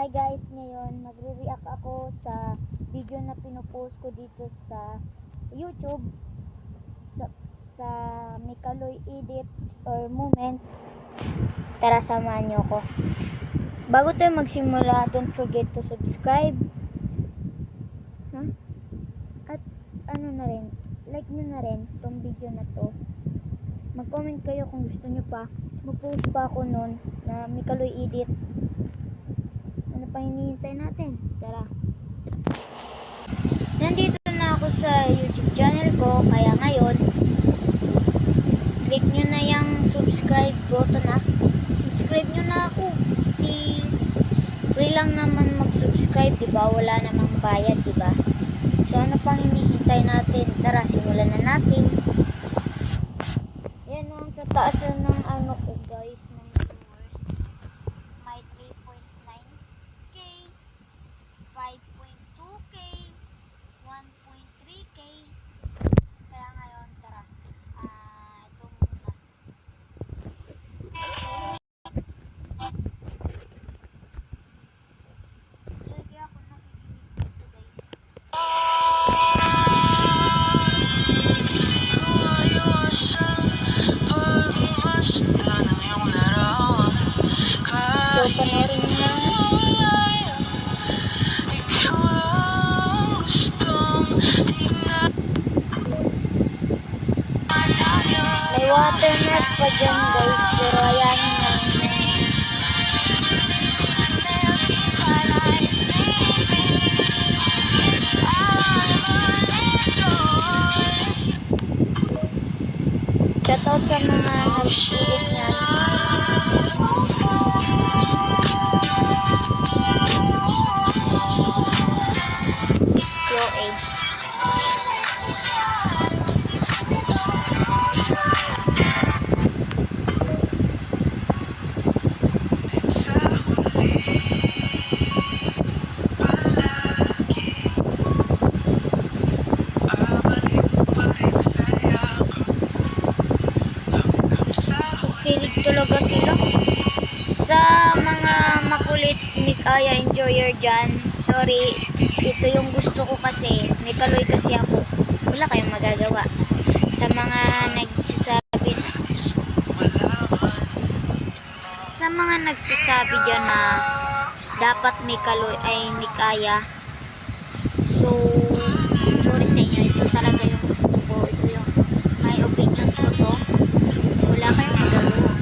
Hi guys, ngayon magre-react ako sa video na pinopost ko dito sa YouTube sa Mikaloy Edits or Moment. Tara, samahan niyo ako. Bago tayo magsimula, don't forget to subscribe. At ano na rin, like nyo na rin tong video na to. Mag-comment kayo kung gusto nyo pa. Mag-post pa ako nun na Mikaloy Edit. Ano pa hinihintay natin? Tara. Nandito na ako sa YouTube channel ko, kaya ngayon click nyo na yung subscribe button na. Subscribe nyo na ako, please. Free lang naman mag-subscribe, diba? Wala namang bayad, diba? So ano pang hinihintay natin? Tara, simulan na natin. Yan ang tataas ng ano ko, guys, ng viewers. May 3.9k, 5.2k, 1.3k. Kaya ngayon, tara. Ito muna. Lagi ako nakikinig today. So, panoorin nyo na. May watermark pa dyan, guys, pero ayan na. Shoutout sa mga nag-edit niyan. COA. Kilig talaga sila. Sa mga makulit Mikaya enjoyer dyan, sorry, ito yung gusto ko kasi Mikaloy kasi ako, wala kayong magagawa. Sa mga nagsasabi dyan na dapat Mikaloy ay Mikaya, so sorry sa inyo, ito talaga yung gusto ko, ito yung my opinion ko to. Wala kayong magagawa.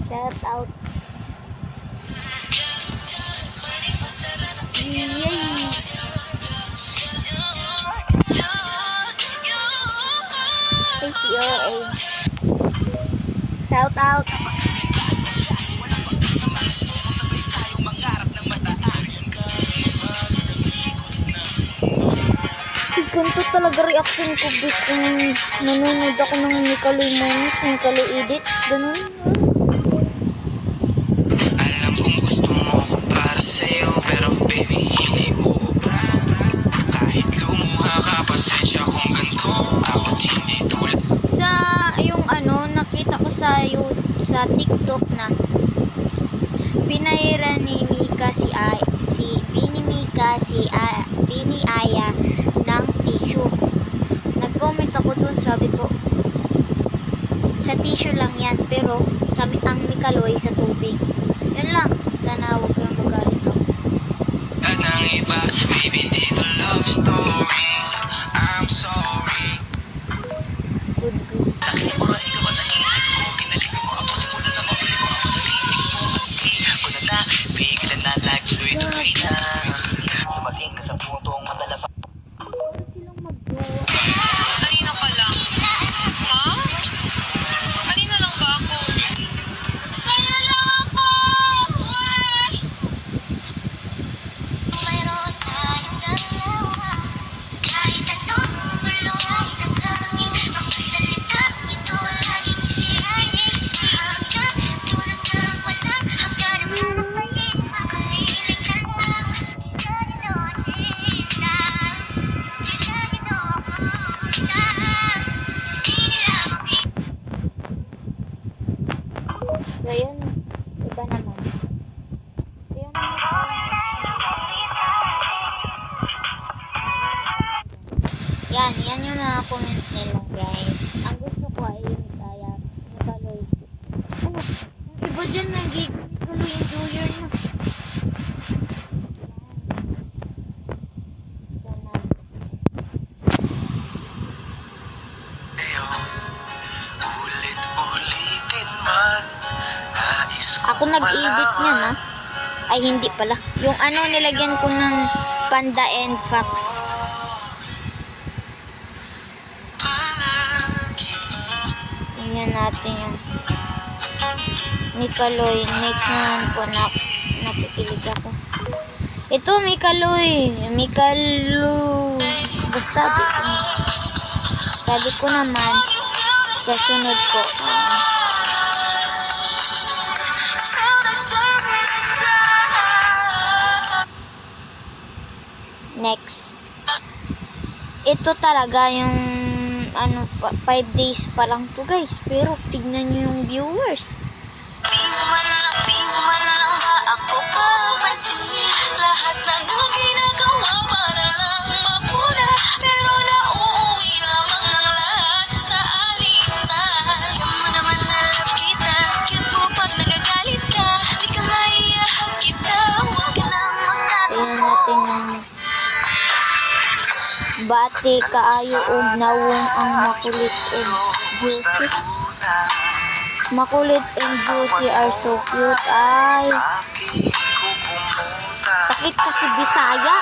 Shout out. Yay! COA. Shout out. Ganito talaga reaction ko kung nanonood ako ng Mikaloy Moments, Mikaloy Edits, ganun. Alam kong gusto mo ako para sa'yo, pero baby, hindi uubra. Kahit lumuha ka, pasensya kung ganito, ako't hindi tulad. Sa yung ano, nakita ko sa TikTok na pinahira ni Mika Bini Aya ng tissue. Nag-comment ako dun, sabi ko sa tissue lang yan, pero sabi ang Mikaloy sa tubig. Yun lang, sana huwag kayong magalit ako. At ang iba, baby, dito love story. I'm sorry. Good. Nakipurahin ka ba sa isip ko? Kinalipin mo ako sa mula na mabili ko ako sa tinig ko. Ako na na, bigla na nagtuloy-tuloy na. Dumating ka sa puntong madalas ako. Silang mag-jowa. Kanina pa lang. Ha? Kanina lang ba ako? Sa'yo lang ako! So, yun. Iba naman. So, yung yan yung mga comment nila, guys. Ang gusto ko ay yung kaya Nicoloy. Ano? Yung iba dyan nag-Nicoloy enjoyer na. Ulit-ulitin man, nais ko Ako nag-edit niya na. Ay, hindi pala. Yung ano, nilagyan ko ng Panda and Fox. Tingnan natin yung Nicoloy. Next naman po na nakikilig ako. Ito, Nicoloy. Basta, sabi ko naman, sa sunod ko. Next. Ito talaga yung 5 days pa lang to, guys. Pero tignan nyo yung viewers. Di mo man lang ba ako papansinin? Lahat ng ginagawa para lang mapuna, pero nauuwi lamang ng lahat sa alitan. Alam mo naman na love kita, cute mo pag nagagalit ka. Di ka maiahag kita, huwag ka nang Tingnan magtatupo. natin yung bati kaayo og nawong ang makulit and juicy. Makulit and juicy are so cute. Ay, bakit kasi Bisaya?